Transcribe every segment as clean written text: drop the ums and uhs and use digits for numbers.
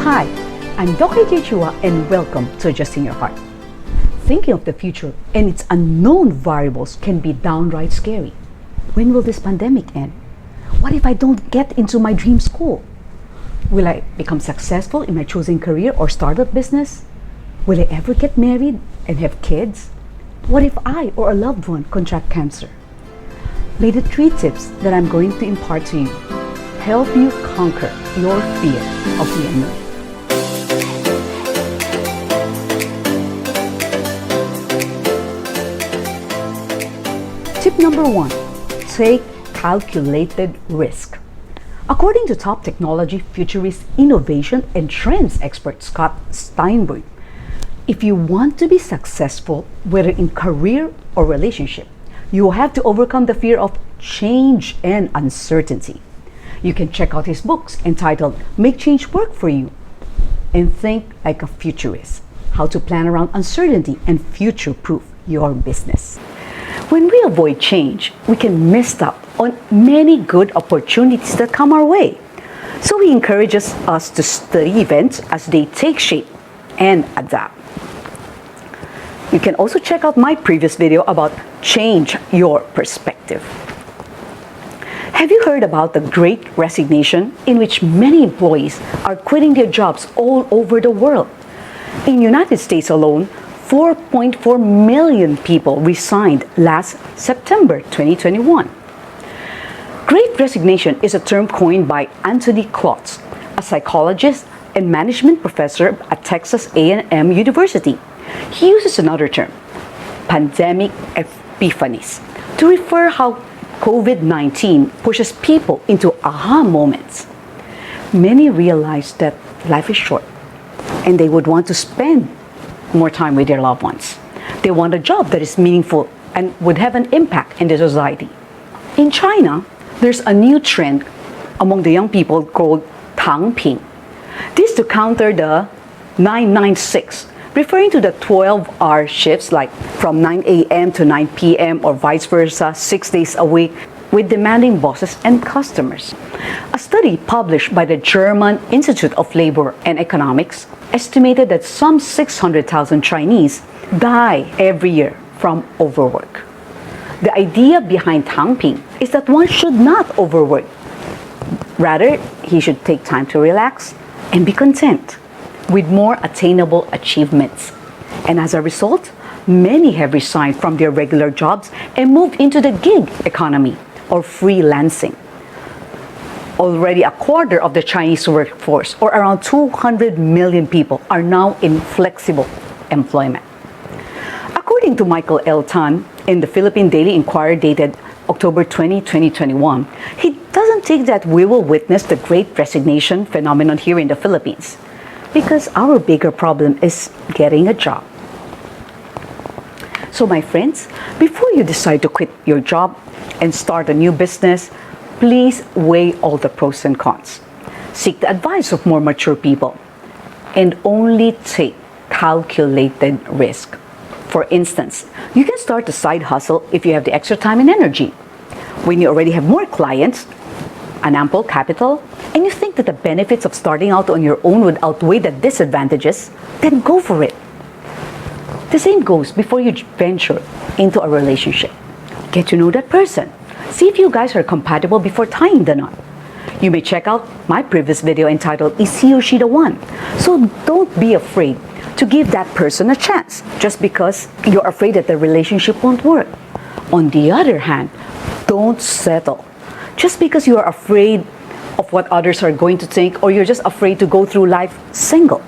Hi, I'm Dr. Chua and welcome to Adjusting Your Heart. Thinking of the future and its unknown variables can be downright scary. When will this pandemic end? What if I don't get into my dream school? Will I become successful in my chosen career or startup business? Will I ever get married and have kids? What if I or a loved one contract cancer? May the 3 tips that I'm going to impart to you help you conquer your fear of the unknown. Tip number 1, take calculated risk. According to top technology futurist, innovation, and trends expert Scott Steinberg, if you want to be successful, whether in career or relationship, you will have to overcome the fear of change and uncertainty. You can check out his books entitled Make Change Work For You and Think Like a Futurist, How to Plan Around Uncertainty and Future-Proof Your Business. When we avoid change, we can miss out on many good opportunities that come our way. So he encourages us to study events as they take shape and adapt. You can also check out my previous video about change your perspective. Have you heard about the Great Resignation, in which many employees are quitting their jobs all over the world? In the United States alone, 4.4 million people resigned last September 2021. Great Resignation is a term coined by Anthony Klotz, a psychologist and management professor at Texas A&M University. He uses another term, pandemic epiphanies, to refer how COVID-19 pushes people into aha moments. Many realize that life is short and they would want to spend more time with their loved ones. They want a job that is meaningful and would have an impact in the society. In China, there's a new trend among the young people called Tangping. This to counter the 996, referring to the 12-hour shifts, like from 9 a.m. to 9 p.m. or vice versa, 6 days a week, with demanding bosses and customers. A study published by the German Institute of Labor and Economics estimated that some 600,000 Chinese die every year from overwork. The idea behind Tangping is that one should not overwork. Rather, he should take time to relax and be content with more attainable achievements. And as a result, many have resigned from their regular jobs and moved into the gig economy or freelancing. Already a quarter of the Chinese workforce, or around 200 million people, are now in flexible employment. According to Michael L. Tan in the Philippine Daily Inquirer dated October 20, 2021, he doesn't think that we will witness the Great Resignation phenomenon here in the Philippines, because our bigger problem is getting a job. So my friends, before you decide to quit your job and start a new business, please weigh all the pros and cons. Seek the advice of more mature people and only take calculated risk. For instance, you can start a side hustle if you have the extra time and energy. When you already have more clients, an ample capital, and you think that the benefits of starting out on your own would outweigh the disadvantages, then go for it. The same goes before you venture into a relationship. Get to know that person. See if you guys are compatible before tying the knot. You may check out my previous video entitled, Is He or She the One? So don't be afraid to give that person a chance just because you're afraid that the relationship won't work. On the other hand, don't settle just because you are afraid of what others are going to think, or you're just afraid to go through life single.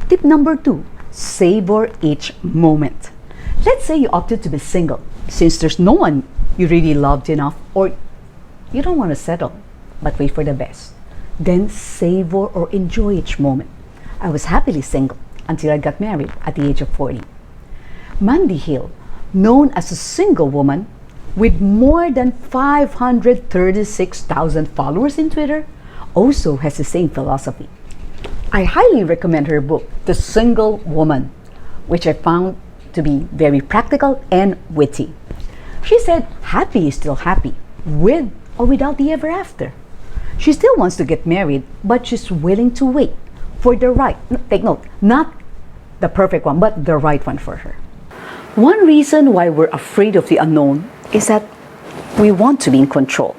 Tip number 2, savor each moment. Let's say you opted to be single since there's no one you really loved enough, or you don't want to settle but wait for the best. Then savor or enjoy each moment. I was happily single until I got married at the age of 40. Mandy Hill, known as a single woman with more than 536,000 followers in Twitter, also has the same philosophy. I highly recommend her book, The Single Woman, which I found to be very practical and witty. She said happy is still happy, with or without the ever after. She still wants to get married, but she's willing to wait for the right, take note, not the perfect one, but the right one for her. One reason why we're afraid of the unknown is that we want to be in control.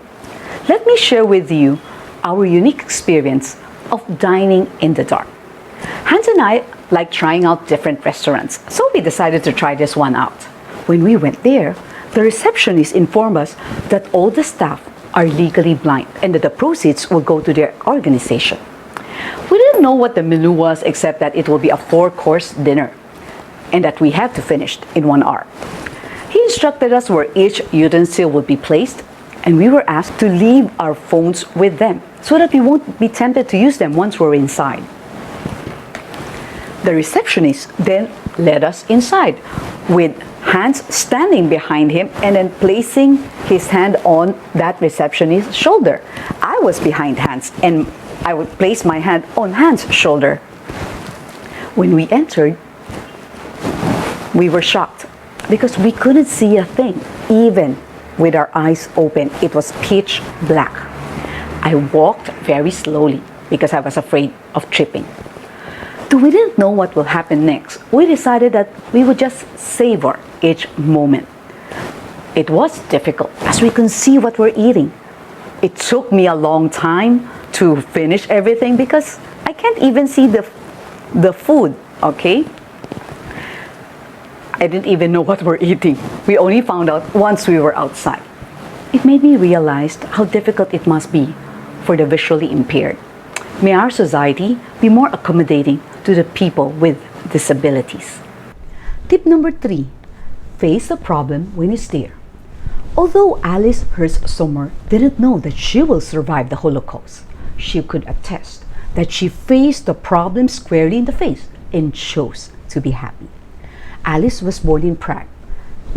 Let me share with you our unique experience of dining in the dark. Hans and I like trying out different restaurants, so we decided to try this one out. When we went there, the receptionist informed us that all the staff are legally blind and that the proceeds will go to their organization. We didn't know what the menu was except that it will be a 4-course dinner and that we had to finish in 1 hour. He instructed us where each utensil would be placed, and we were asked to leave our phones with them so that we won't be tempted to use them once we're inside. The receptionist then led us inside with Hans standing behind him and then placing his hand on that receptionist's shoulder. I was behind Hans and I would place my hand on Hans' shoulder. When we entered, we were shocked because we couldn't see a thing, even with our eyes open. It was pitch black. I walked very slowly because I was afraid of tripping. Though we didn't know what will happen next, we decided that we would just savor each moment. It was difficult as we couldn't see what we're eating. It took me a long time to finish everything because I can't even see the food, okay? I didn't even know what we're eating. We only found out once we were outside. It made me realize how difficult it must be for the visually impaired. May our society be more accommodating to the people with disabilities. Tip number 3, face the problem when it's there. Although Alice Hurst Sommer didn't know that she will survive the Holocaust, she could attest that she faced the problem squarely in the face and chose to be happy. Alice was born in Prague,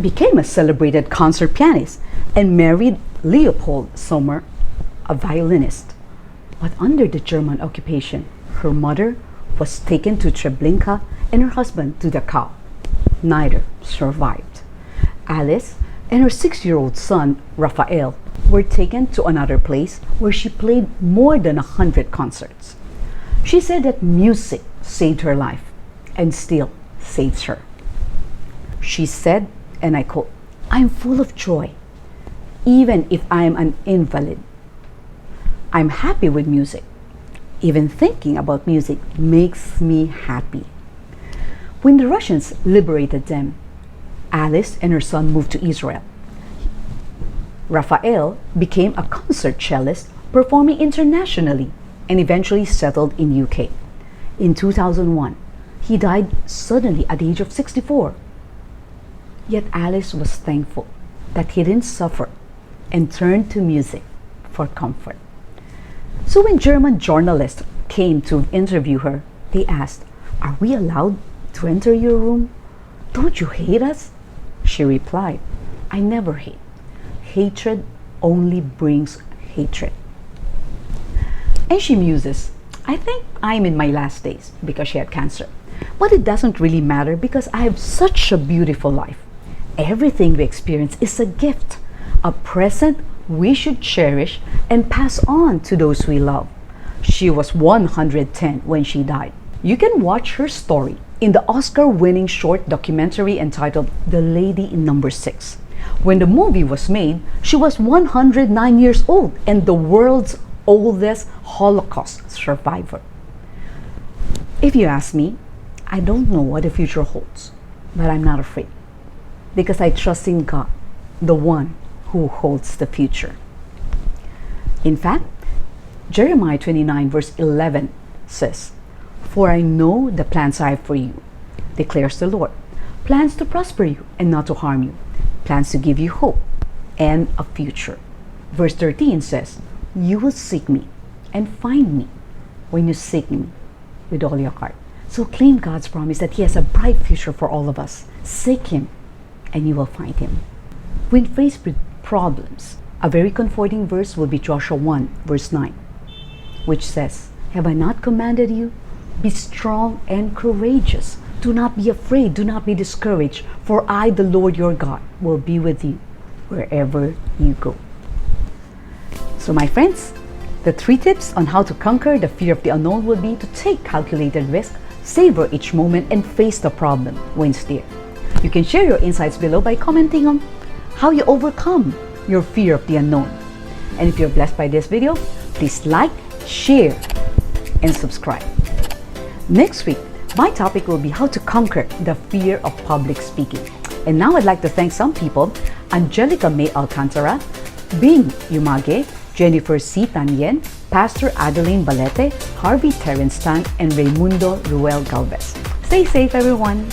became a celebrated concert pianist, and married Leopold Sommer, a violinist. But under the German occupation, her mother was taken to Treblinka and her husband to Dachau. Neither survived. Alice and her 6-year-old son, Raphael, were taken to another place where she played more than 100 concerts. She said that music saved her life and still saves her. She said, and I quote, "I'm full of joy, even if I'm an invalid. I'm happy with music. Even thinking about music makes me happy." When the Russians liberated them, Alice and her son moved to Israel. Raphael became a concert cellist, performing internationally, and eventually settled in UK. In 2001, he died suddenly at the age of 64. Yet Alice was thankful that he didn't suffer and turned to music for comfort. So when German journalists came to interview her, they asked, "Are we allowed to enter your room? Don't you hate us?" She replied, "I never hate. Hatred only brings hatred." And she muses, "I think I'm in my last days," because she had cancer. But it doesn't really matter because I have such a beautiful life. Everything we experience is a gift, a present we should cherish and pass on to those we love. She was 110 when she died. You can watch her story in the Oscar-winning short documentary entitled The Lady in Number 6. When the movie was made, she was 109 years old and the world's oldest Holocaust survivor. If you ask me, I don't know what the future holds, but I'm not afraid because I trust in God, the one who holds the future. In fact, Jeremiah 29 verse 11 says, "For I know the plans I have for you, declares the Lord, plans to prosper you and not to harm you, plans to give you hope and a future." Verse 13 says, "You will seek me and find me when you seek me with all your heart." So claim God's promise that He has a bright future for all of us. Seek Him and you will find Him. When faced with problems, a very comforting verse will be Joshua 1 verse 9, which says, "Have I not commanded you? Be strong and courageous. Do not be afraid, do not be discouraged, for I, the Lord your God, will be with you wherever you go." So my friends, The 3 tips on how to conquer the fear of the unknown will be to take calculated risk, savor each moment, and face the problem when it's there. You can share your insights below by commenting on how you overcome your fear of the unknown. And if you're blessed by this video, please like, share, and subscribe. Next week, my topic will be how to conquer the fear of public speaking. And now I'd like to thank some people: Angelica May Alcantara, Bing Yumage, Jennifer C. Tanyen, Pastor Adeline Balete, Harvey Terence Tan, and Raimundo Ruel Galvez. Stay safe, everyone!